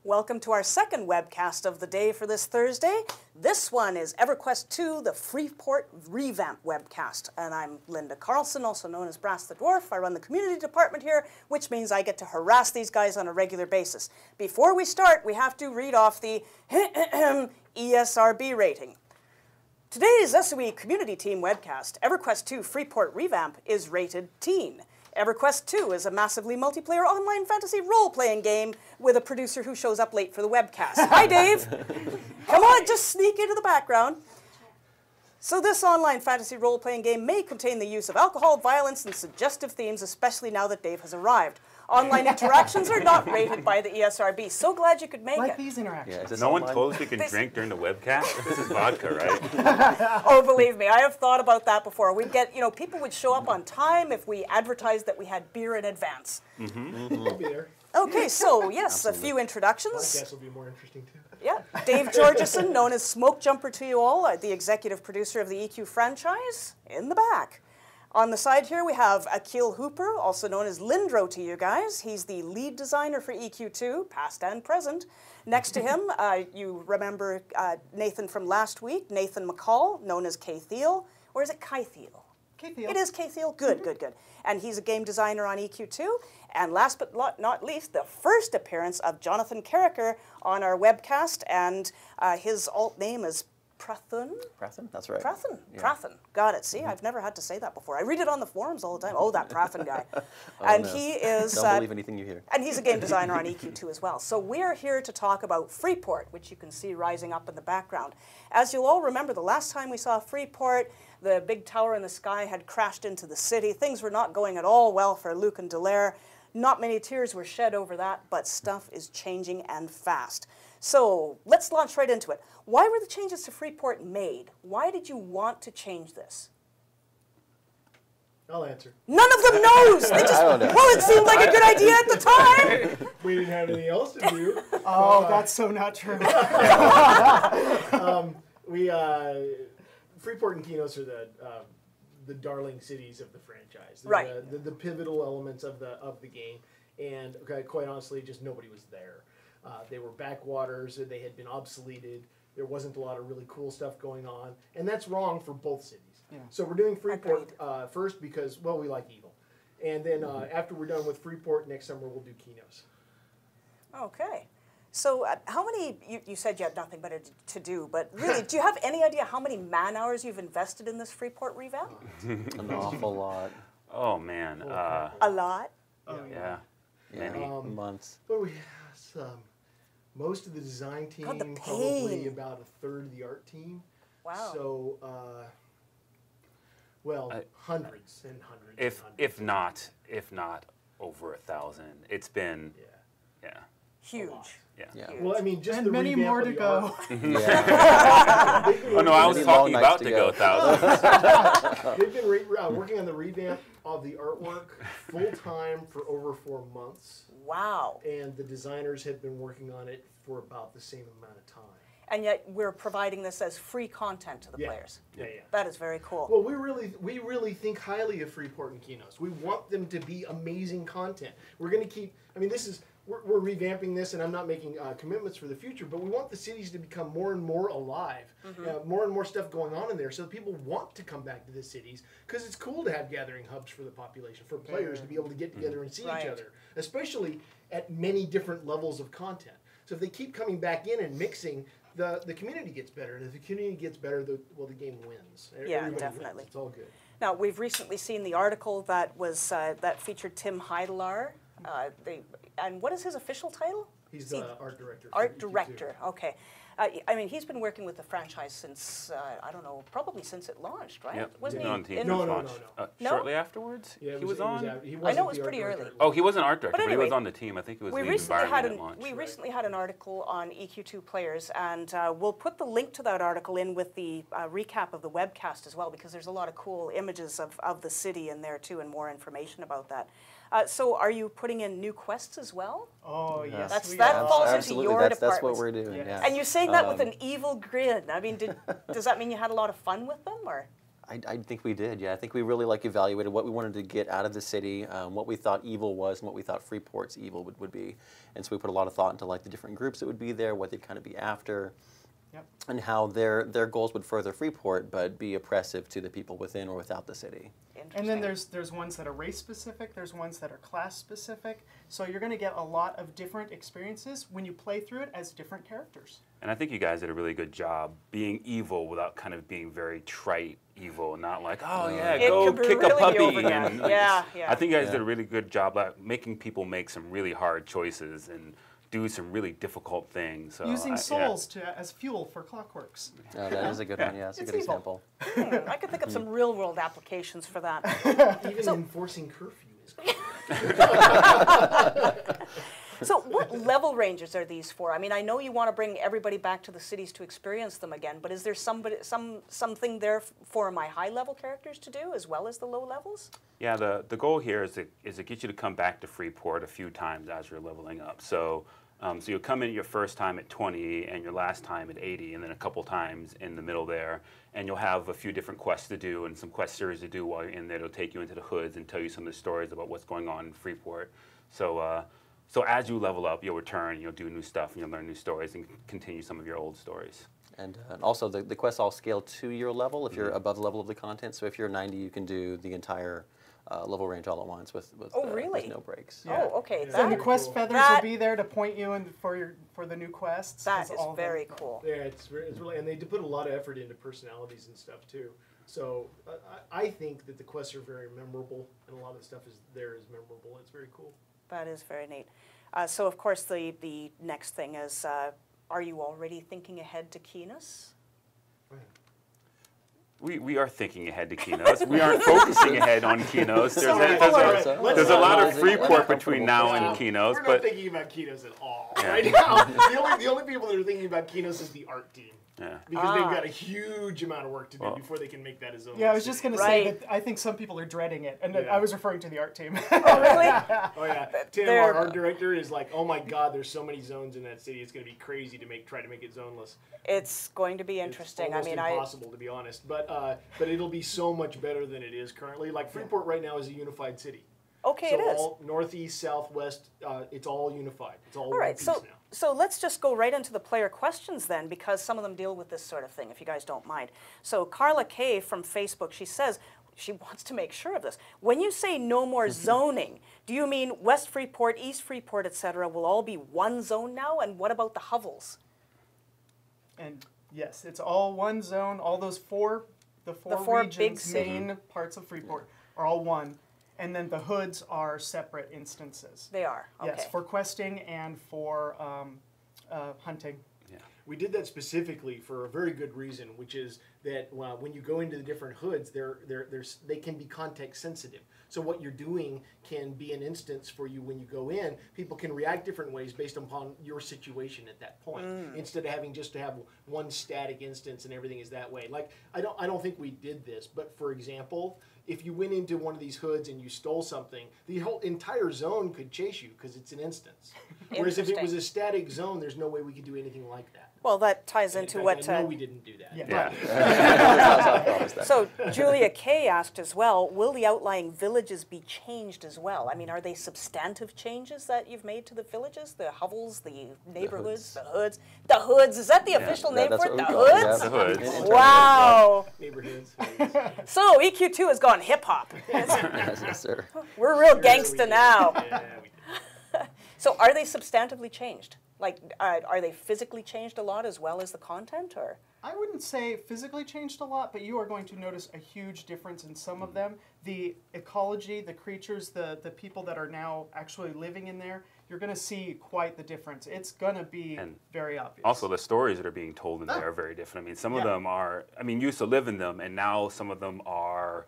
Welcome to our second webcast of the day for this Thursday. This one is EverQuest II, the Freeport Revamp webcast. And I'm Linda Carlson, also known as Brasse the Dwarf. I run the community department here, which means I get to harass these guys on a regular basis. Before we start, we have to read off the ESRB rating. Today's SOE Community Team webcast, EverQuest II Freeport Revamp, is rated Teen. EverQuest II is a massively multiplayer online fantasy role-playing game with a producer who shows up late for the webcast. Hi, Dave. Come on, just sneak into the background. So this online fantasy role-playing game may contain the use of alcohol, violence, and suggestive themes, especially now that Dave has arrived. Online interactions are not rated by the ESRB. So glad you could make it. These interactions. Yeah, no one told us we can drink during the webcast? This is vodka, right? Oh, believe me, I have thought about that before. We'd get, people would show up on time if we advertised that we had beer in advance. I'll be there. Okay, so yes, a few introductions. Podcast will be more interesting too. Yeah, Dave Georgeson, known as SmokeJumper to you all, the executive producer of the EQ franchise, in the back. On the side here, we have Akil Hooper, also known as Lyndro to you guys. He's the lead designer for EQ2, past and present. Next to him, you remember Nathan from last week, Nathan McCall, known as Kaitheel. Or is it Kaitheel? Kaitheel. It is Kaitheel. Good, good, good. And he's a game designer on EQ2. And last but not least, the first appearance of Jonathan Caraker on our webcast. And his alt name is Prathun? Prathun, that's right. Prathun, Yeah. Prathun. Got it. See, I've never had to say that before. I read it on the forums all the time. Oh, that Prathun guy. And no. he is... Don't believe anything you hear. And he's a game designer on EQ2 as well. So we're here to talk about Freeport, which you can see rising up in the background. As you'll all remember, the last time we saw Freeport, the big tower in the sky had crashed into the city. Things were not going at all well for Luke and Delaire. Not many tears were shed over that, but stuff is changing and fast. So let's launch right into it. Why were the changes to Freeport made? Why did you want to change this? I'll answer. None of them knows. They just, well, it seemed like a good idea at the time. We didn't have anything else to do. Oh, that's so not true. Freeport and Kinos are the darling cities of the franchise. They're Right. the pivotal elements of the game, and quite honestly, just nobody was there. They were backwaters. They had been obsoleted. There wasn't a lot of really cool stuff going on, and that's wrong for both cities. Yeah. So we're doing Freeport first because, well, we like evil. And then after we're done with Freeport, next summer we'll do Kinos. Okay. So how many, you said you had nothing better to do, but really, do you have any idea how many man-hours you've invested in this Freeport revamp? An awful lot. Oh, man. A lot? Yeah. Many. Months. What do we most of the design team, God, the probably pain. about a third of the art team. Wow. So, hundreds and hundreds. If not over 1,000. It's been, yeah. Huge. Yeah. Huge. Well, I mean, just And the many revamp more of to the go. art. Yeah. Oh, no, I was Many talking long about nights to to go go. 1,000. They've been working on the revamp of the artwork full time for over 4 months, Wow. and the designers have been working on it for about the same amount of time. And yet we're providing this as free content to the players. Yeah. That is very cool. Well, we really think highly of Freeport and Kinos. We want them to be amazing content. We're going to keep. I mean, we're revamping this, and I'm not making commitments for the future, but we want the cities to become more and more alive, more and more stuff going on in there, so that people want to come back to the cities, because it's cool to have gathering hubs for the population, for players to be able to get together and see each other, especially at many different levels of content. So if they keep coming back in and mixing, the community gets better, and if the community gets better, the game wins. Yeah, Everybody definitely. wins. It's all good. Now, we've recently seen the article that was that featured Tim Heidelar. And what is his official title? He's the art director. for Art EQ2. director, okay. I mean, he's been working with the franchise since, I don't know, probably since it launched, right? Yep. Wasn't on he? team No. launch. No? Shortly afterwards? Yeah, he was on? he I know wasn't it was the art pretty director. early. Oh, he wasn't art director, but he anyway, was on the team. I think he was We lead recently had environment at launch. we recently had an article on EQ2 players, and we'll put the link to that article in with the recap of the webcast as well, because there's a lot of cool images of the city in there too, and more information about that. So are you putting in new quests as well? Oh, yes. That falls into Absolutely. your That's department. what we're doing. Yeah. And you're saying that with an evil grin. I mean, does that mean you had a lot of fun with them, or? I think we did, yeah. I think we really evaluated what we wanted to get out of the city, what we thought evil was, and what we thought Freeport's evil would be. And so we put a lot of thought into the different groups that would be there, what they'd kind of be after, and how their goals would further Freeport, but be oppressive to the people within or without the city. And then there's ones that are race specific, there's ones that are class specific. So you're going to get a lot of different experiences when you play through it as different characters. And I think you guys did a really good job being evil without kind of being very trite evil, not like, oh yeah, go kick a puppy. And, yeah. I think you guys did a really good job making people make some really hard choices and do some really difficult things. So using souls as fuel for clockworks. Oh, that is a good one, yeah. It's a good example. I could think of some real-world applications for that. Even enforcing curfew is cool. So what level ranges are these for? I mean, I know you want to bring everybody back to the cities to experience them again, but is there something there for my high-level characters to do as well as the low levels? Yeah, the goal here is to get you to come back to Freeport a few times as you're leveling up. So you'll come in your first time at 20 and your last time at 80, and then a couple times in the middle there, and you'll have a few different quests to do and some quest series to do while you're in there. It'll take you into the hoods and tell you some of the stories about what's going on in Freeport. So as you level up, you'll return, you'll do new stuff, and you'll learn new stories and continue some of your old stories. And also, the quests all scale to your level if you're above the level of the content. So if you're 90, you can do the entire level range all at once with no breaks. Yeah. Oh, okay. So the quest feathers will be there to point you in for the new quests. That is very cool. Yeah, it's really, and they put a lot of effort into personalities and stuff too. So I think that the quests are very memorable, and a lot of the stuff is memorable. It's very cool. That is very neat. So, of course, the next thing is, are you already thinking ahead to Keenos? We are thinking ahead to Keenos. We aren't focusing ahead on Keenos. There's a lot of Freeport between now and Keenos. We're not thinking about Keenos at all right now. The only people that are thinking about Keenos is the art team. Yeah. Because they've got a huge amount of work to do before they can make that a zone. Yeah, I was just going to say that I think some people are dreading it, and I was referring to the art team. Oh, really? Oh, yeah. Tim, our art director, is like, oh my God, there's so many zones in that city. It's going to be crazy to try to make it zoneless. It's going to be interesting. It's impossible, to be honest. But it'll be so much better than it is currently. Like Freeport right now is a unified city. Okay, so it is. All northeast, southwest, it's all unified. It's all right. So let's just go right into the player questions then, because some of them deal with this sort of thing, if you guys don't mind. So Carla K from Facebook, she says she wants to make sure of this. When you say no more zoning, do you mean West Freeport, East Freeport, etc. will all be one zone now? And what about the hovels? And yes, it's all one zone. All those four regions, main parts of Freeport are all one. And then the hoods are separate instances. They are, okay. Yes, for questing and for hunting. Yeah. We did that specifically for a very good reason, which is that when you go into the different hoods, they can be context sensitive. So what you're doing can be an instance for you when you go in. People can react different ways based upon your situation at that point, instead of having just to have one static instance and everything is that way. Like I don't think we did this, but for example, if you went into one of these hoods and you stole something, the whole entire zone could chase you because it's an instance. Whereas if it was a static zone, there's no way we could do anything like that. Well, that ties into what... I know we didn't do that. Yeah. So Julia K asked as well, will the outlying villages be changed as well? I mean, are they substantive changes that you've made to the villages? The hovels, the neighborhoods, the hoods? The hoods, is that the official name for it? The hoods? The hoods. Wow. Neighborhoods. So EQ2 has gone hip-hop. Yes, sir. We're real gangsta now. Yeah, we did. So are they substantively changed? Like, are they physically changed a lot as well as the content, or? I wouldn't say physically changed a lot, but you are going to notice a huge difference in some of them. The ecology, the creatures, the people that are now actually living in there, you're going to see quite the difference. It's going to be very obvious. Also, the stories that are being told in there are very different. I mean, some of them are, you used to live in them, and now some of them are,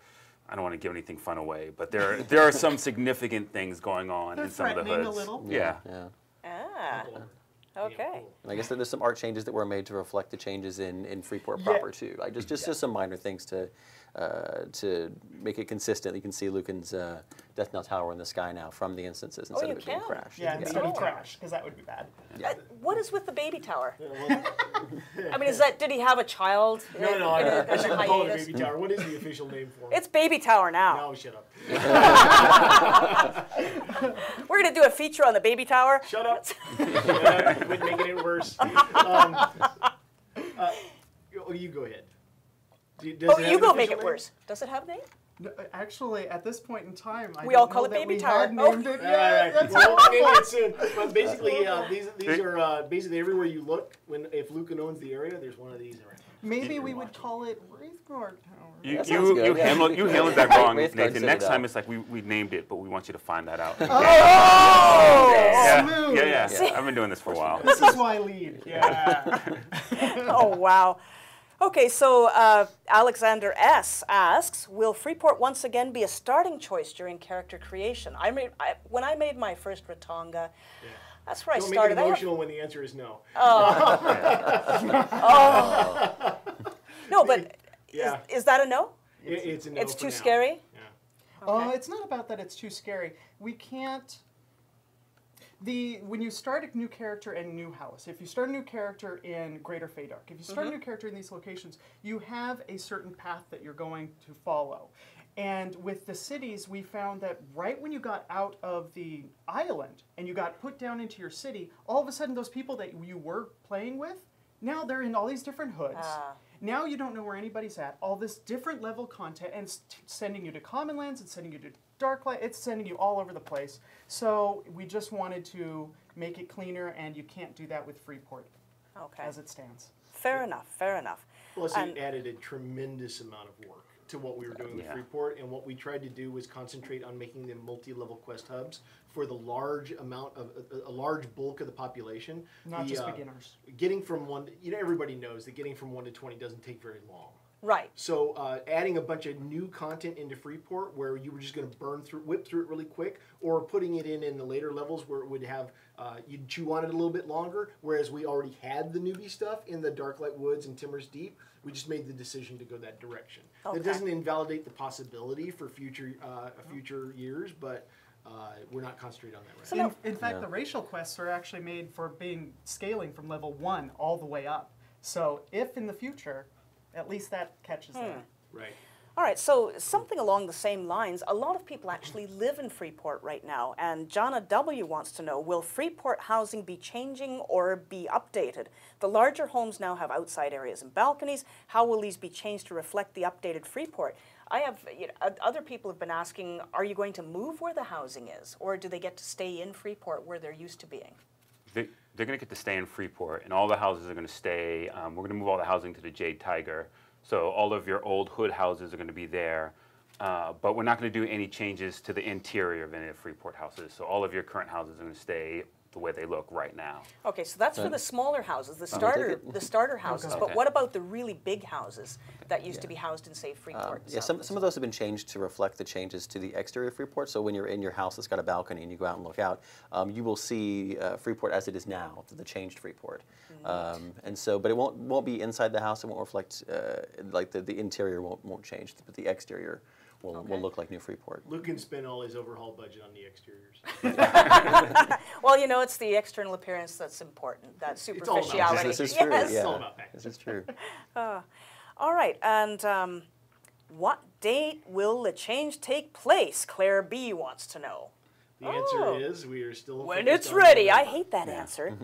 I don't want to give anything fun away, but there are some significant things going on in some of the hoods. They're threatening a little. Yeah. Ah. Okay. And I guess there's some art changes that were made to reflect the changes in Freeport proper too. Like just some minor things to to make it consistent. You can see Lucan's Death Knell Tower in the sky now from the instances instead you of it being can? crashed. Yeah, instead of crash, because that would be bad. What is with the baby tower? I mean, is that, did he have a child? No, I in shouldn't a call it a hiatus? baby tower. What is the official name for it? It's baby tower now. No, shut up. We're going to do a feature on the baby tower. Shut up. Quit making it worse. You go ahead. You go make it worse. Does it have a name? No, actually, at this point in time, I We don't all call know it that baby we tower. had named it. All Yeah, right. that's Well, we'll name horrible. it soon. But basically, these are basically everywhere you look. If Lucan owns the area, there's one of these around. Maybe we would call it Wraithguard Tower. You That sounds good, yeah. handled that wrong, Wraithguard Nathan. said Next it time out. it's like we named it, but we want you to find that out. Oh! Smooth. Yeah. I've been doing this for a while. This is why lead. Yeah. Oh, wow. Okay, so Alexander S. asks, will Freeport once again be a starting choice during character creation? When I made my first Ratanga, that's where Don't I make started. it emotional when the answer is no. No, but Yeah. is that a no? It's a no. It's for too now. scary? Yeah. It's not about that it's too scary. We can't... When you start a new character in a new house, if you start a new character in Greater Feydark, if you start a new character in these locations, you have a certain path that you're going to follow. And with the cities, we found that right when you got out of the island and you got put down into your city, all of a sudden those people that you were playing with, now they're in all these different hoods. Now you don't know where anybody's at. All this different level content and sending you to Common Lands and sending you to Darklight. It's sending you all over the place. So we just wanted to make it cleaner, and you can't do that with Freeport as it stands. Fair enough, fair enough. Plus, it added a tremendous amount of work to what we were doing with Freeport, and what we tried to do was concentrate on making them multi-level quest hubs for the large amount of a large bulk of the population. Not just beginners. Getting from one, everybody knows that getting from 1 to 20 doesn't take very long. Right. So adding a bunch of new content into Freeport where you were just going to whip through it really quick, or putting it in the later levels where it would have, you'd chew on it a little bit longer, whereas we already had the newbie stuff in the Darklight Woods and Timmer's Deep, we just made the decision to go that direction. Okay. That doesn't invalidate the possibility for future years, but we're not concentrating on that right now. In fact, the racial quests are actually made for scaling from level 1 all the way up. So if in the future, at least that catches there. Right. All right, so something along the same lines, a lot of people actually live in Freeport right now, and Jonna W. wants to know, will Freeport housing be changing or be updated? The larger homes now have outside areas and balconies. How will these be changed to reflect the updated Freeport? Other people have been asking, are you going to move where the housing is, or do they get to stay in Freeport where they're used to being? They're going to get to stay in Freeport, and all the houses are going to stay. We're going to move all the housing to the Jade Tiger. So all of your old hood houses are going to be there, but we're not going to do any changes to the interior of any of Freeport houses. So all of your current houses are going to stay the way they look right now. Okay, so that's for the smaller houses, the starter houses. But what about the really big houses that used to be housed in, say, Freeport? Some of those have been changed to reflect the changes to the exterior of Freeport. So when you're in your house that's got a balcony and you go out and look out, you will see Freeport as it is now, the changed Freeport. But it won't be inside the house. It won't reflect like the interior won't change, but the exterior will look like New Freeport. Lucan spent all his overhaul budget on the exteriors. Well, it's the external appearance that's important, that superficiality. This is true. Yes. It's all about that. This is true. All right, and what date will the change take place? Claire B. wants to know. The answer is we are still When focused it's on ready. November. I hate that answer.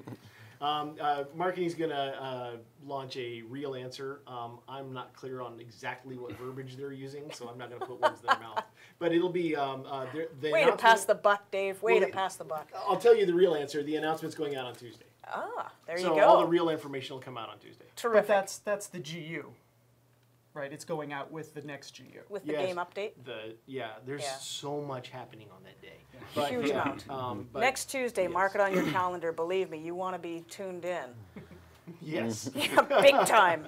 Marketing's going to launch a real answer. I'm not clear on exactly what verbiage they're using, so I'm not going to put words in their mouth. But it'll be the Way to pass the buck, Dave. Way to pass the buck. I'll tell you the real answer. The announcement's going out on Tuesday. There you So go. all the real information will come out on Tuesday. Terrific. But that's the GU, right? It's going out with the next GU. With the Yes. game update. There's Yeah. so much happening on that day. Huge amount. But Next Tuesday, yes. mark it on your calendar. Believe me, you want to be tuned in. Yes. Big time.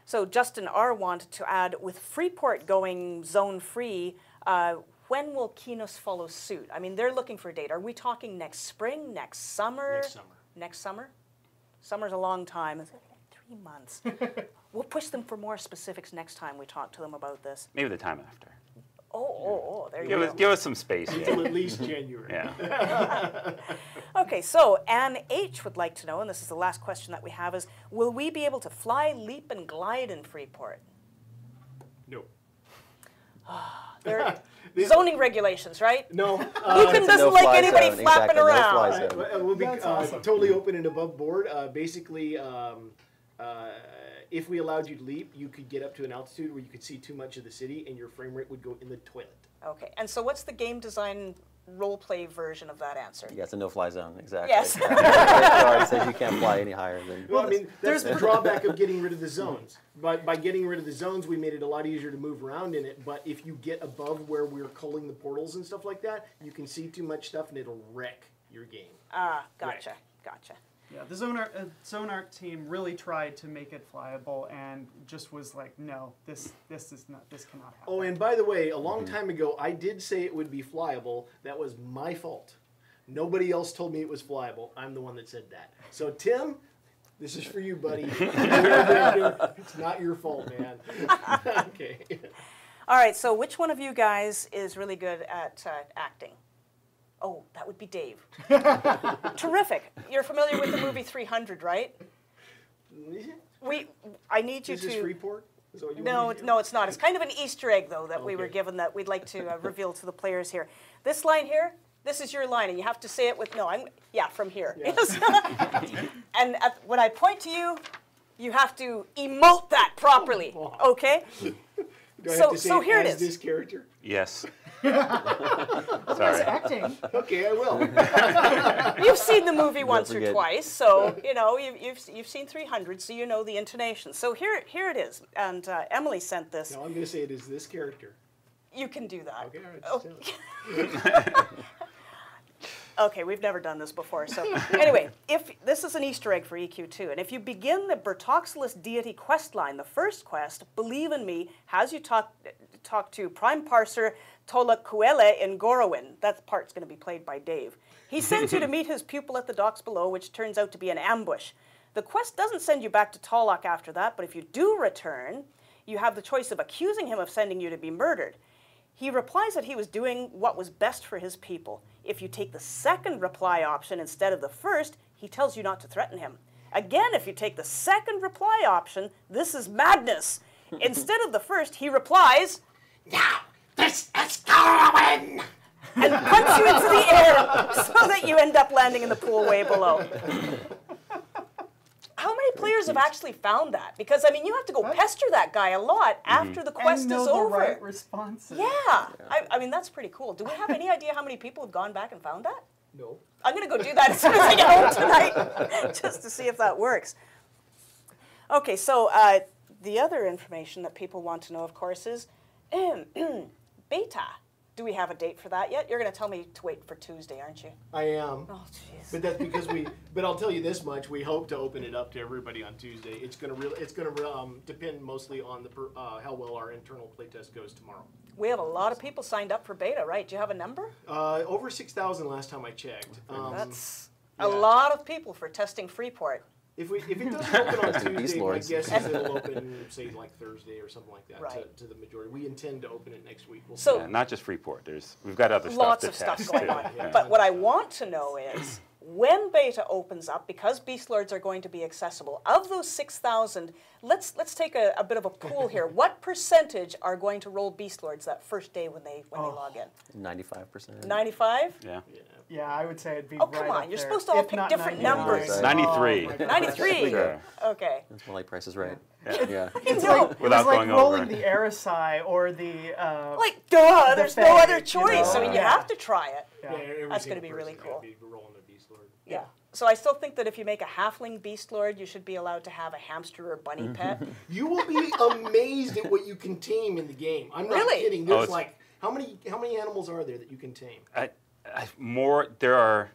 So Justin R. wanted to add, with Freeport going zone-free, when will Kinos follow suit? I mean, they're looking for a date. Are we talking next spring, next summer? Next summer. Next summer? Summer's a long time. Is it like 3 months. We'll push them for more specifics next time we talk to them about this. Maybe the time after. There you go. Give us some space. Until at least January. Yeah. Okay, so Anne H. would like to know, and this is the last question that we have, is will we be able to fly, leap, and glide in Freeport? No. There are zoning regulations, right? No. Lucan doesn't like anybody flapping around. We'll be That's awesome. totally open and above board. Basically, if we allowed you to leap, you could get up to an altitude where you could see too much of the city, and your frame rate would go in the toilet. Okay, and so what's the game design role-play version of that answer? Yeah, it's a no-fly zone, exactly. Yes. It already says you can't fly any higher than. Well, I mean, there's the drawback of getting rid of the zones. By getting rid of the zones, we made it a lot easier to move around in it. But if you get above where we're culling the portals and stuff like that, you can see too much stuff, and it'll wreck your game. Ah, gotcha, gotcha. Yeah, the Zone Arc team really tried to make it flyable, and just was like, no, this cannot happen. Oh, and by the way, a long time ago, I did say it would be flyable. That was my fault. Nobody else told me it was flyable. I'm the one that said that. So, Tim, this is for you, buddy. It's not your fault, man. Okay. All right, so which one of you guys is really good at acting? Oh, that would be Dave. Terrific. You're familiar with the movie 300, right? I need you Is to... this Freeport? Is that what you No, want me to do? no, it's not. It's kind of an Easter egg, though, that we were Okay. given that we'd like to reveal to the players here. This line here, this is your line, and you have to say it with, from here. Yeah. And when I point to you, you have to emote that properly, okay? Do I have to say so here it as is. this character? Yes. That's Sorry. acting. Okay, I will. You've seen the movie once or forget. twice, so you've seen 300, so you know the intonation. So here it is, and Emily sent this. No, I'm going to say it is this character. You can do that. Okay, all right. Just tell it. Okay, we've never done this before. So anyway, if this is an Easter egg for EQ2, and if you begin the Bertoxilus deity quest line, the first quest, believe in me, has you talk to Prime Parser Tolakuele in Gorowin. That part's going to be played by Dave. He sends you to meet his pupil at the docks below, which turns out to be an ambush. The quest doesn't send you back to Tolok after that, but if you do return, you have the choice of accusing him of sending you to be murdered. He replies that he was doing what was best for his people. If you take the second reply option instead of the first, he tells you not to threaten him. Again, if you take the second reply option, this is madness. Instead of the first, he replies, "Now, this is Gorowin!" and punts you into the air so that you end up landing in the pool way below. How many players have actually found that? Because, I mean, you have to go pester that guy a lot after the quest and know is the over. right responses. Yeah. I mean, that's pretty cool. Do we have any idea how many people have gone back and found that? No. I'm going to go do that as soon as I get home tonight, just to see if that works. Okay, so the other information that people want to know, of course, is beta. Do we have a date for that yet? You're going to tell me to wait for Tuesday, aren't you? I am. Oh, jeez. But that's because but I'll tell you this much: we hope to open it up to everybody on Tuesday. It's gonna depend mostly on how well our internal playtest goes tomorrow. We have a lot of people signed up for beta, right? Do you have a number? Over 6,000 last time I checked. That's a lot of people for testing Freeport. If it doesn't open on Tuesday, Beast my Lords. guess is it'll open, say, like Thursday or something like that Right. to the majority. We intend to open it next week. We'll So- Yeah, not just Freeport. We've got other Lots stuff of to stuff test going too. on. Yeah. But what I want to know is, when beta opens up, because Beast Lords are going to be accessible, of those 6,000, let's take a bit of a pool here. What percentage are going to roll Beast Lords that first day when they log in? 95%. 95? Yeah. Yeah, I would say it'd be Oh, right come on. up You're there, supposed to all if pick not different 99. numbers. 93. Oh, my God. 93? Sure. Okay. It's more like Price is Right. Yeah. Yeah. It's No. like, Without it was like going rolling over. the Aerosai or the Like, duh, there's no fake, other you choice. know? I mean, you Yeah. have to try it. yeah. every That's single gonna be really person's cool. gotta be rolling their Beast Lord. Yeah. So I still think that if you make a halfling Beast Lord, you should be allowed to have a hamster or bunny pet. You will be amazed at what you can tame in the game. I'm not Really? kidding. Oh, There's it's- like how many animals are there that you can tame? There are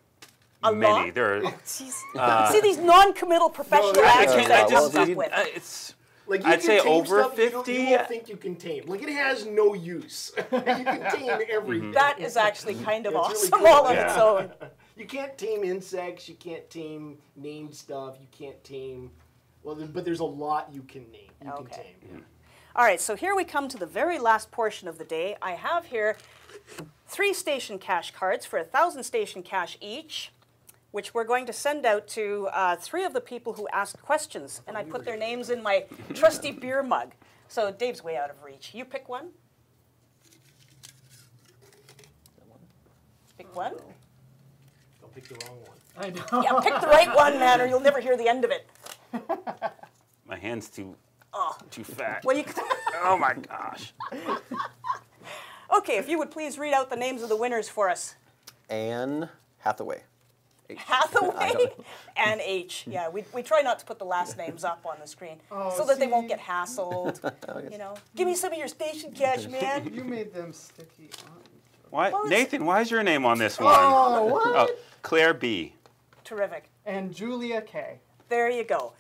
A many. lot? There are. Jeez. See these non-committal professional No, I actors can't- that I come just- up with. It's. Like you I'd can say tame over stuff you 50. won't think you can tame. Like it has no use. You can tame everything. That is actually kind of It's really awesome cool. all on Yeah. its own. You can't tame insects. You can't tame named stuff. You can't tame Well, but there's a lot you can name. You can Okay. tame. Yeah. All right, so here we come to the very last portion of the day. I have here 3 station cash cards for 1,000 station cash each, which we're going to send out to 3 of the people who asked questions. And I put their names in my trusty beer mug. So Dave's way out of reach. You pick one. Pick one. Don't pick the wrong one. I know. Yeah, pick the right one, man, or you'll never hear the end of it. My hand's too fat. Well, you. Oh my gosh. Okay, if you would please read out the names of the winners for us. Anne Hathaway. H. Hathaway and H. Yeah, we try not to put the last names up on the screen so that they won't get hassled. You know, give me some of your station cash, man. You made them sticky. Why, Well, Nathan? Why is your name on this one? Oh, what? Claire B. Terrific. And Julia K. There you go.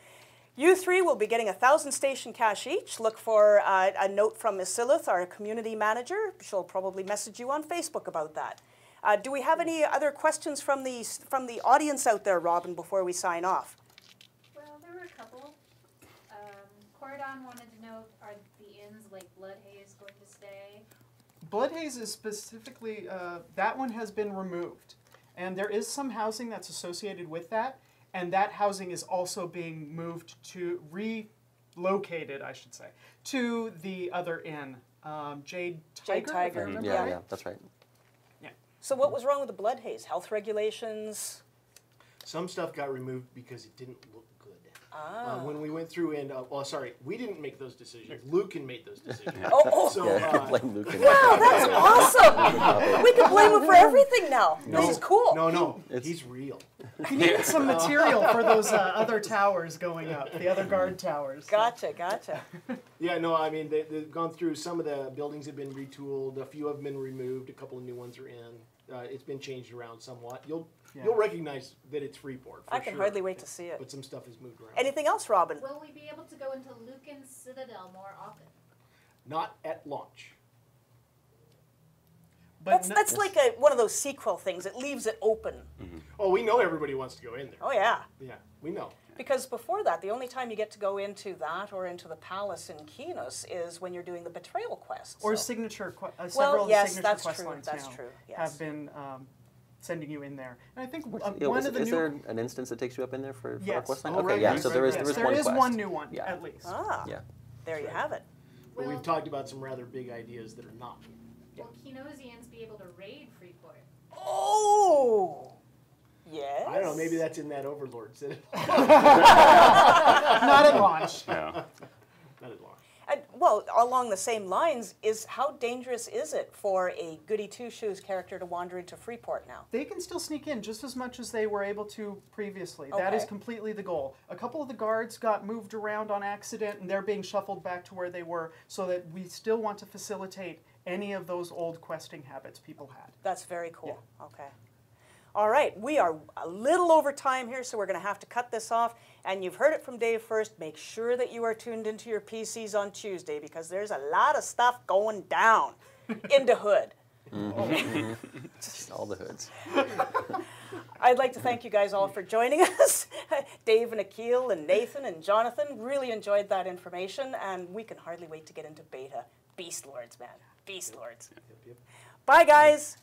You 3 will be getting 1,000 station cash each. Look for a note from Miss Silith, our community manager. She'll probably message you on Facebook about that. Do we have any other questions from the audience out there, Robin, before we sign off? Well, there were a couple. Cordon wanted to know, are the inns like Bloodhaze going to stay? Bloodhaze is specifically, that one has been removed. And there is some housing that's associated with that. And that housing is also being moved to, relocated, I should say, to the other inn, Jade Tiger. Jade Tiger. If I remember Yeah, right. yeah, that's right. Yeah. So what was wrong with the blood haze? Health regulations? Some stuff got removed because it didn't look good. When we went through and, well, sorry, we didn't make those decisions. Lucan made those decisions. Oh, So, Yeah, blame Luke. wow, that's awesome. We can blame him for everything now. This is cool. No, he's real. You needed some material for those other towers going up, the other guard towers. Gotcha. Yeah, no, I mean, they've gone through, some of the buildings have been retooled, a few have been removed, a couple of new ones are in. It's been changed around somewhat. You'll recognize that it's Freeport, for I can sure. hardly wait to see it. But some stuff has moved around. Anything else, Robin? Will we be able to go into Lucan's Citadel more often? Not at launch. But That's like one of those sequel things. It leaves it open. Oh, we know everybody wants to go in there. Oh, yeah. Yeah, we know. Because before that, the only time you get to go into that or into the palace in Kinos is when you're doing the betrayal quest. Or so. signature, Well, several of the yes, signature that's quest true. lines That's now true. Yes. have been sending you in there. And I think Yeah, one of the is new... there an instance that takes you up in there for our Yes. quest line? Oh, Okay, right, yeah, right, so right, there is yes. one There is quest. one new one, Yeah. at least. Ah, Yeah. there you have it. But Will, we've talked about some rather big ideas that are not. will Kinosians be able to raid Freeport? Oh, yes. I don't know, maybe that's in that Overlord Citadel. Not at launch. Yeah. Not at launch. And, well, along the same lines, is how dangerous is it for a goody two-shoes character to wander into Freeport now? They can still sneak in just as much as they were able to previously. That is Okay. completely the goal. A couple of the guards got moved around on accident, and they're being shuffled back to where they were, so that we still want to facilitate any of those old questing habits people had. That's very cool. Okay. All right, we are a little over time here, so we're going to have to cut this off. And you've heard it from Dave first. Make sure that you are tuned into your PCs on Tuesday because there's a lot of stuff going down into Hood. All the hoods. I'd like to thank you guys all for joining us. Dave and Akil and Nathan and Jonathan really enjoyed that information, and we can hardly wait to get into beta. Beast Lords, man. Beast Lords. Bye, guys.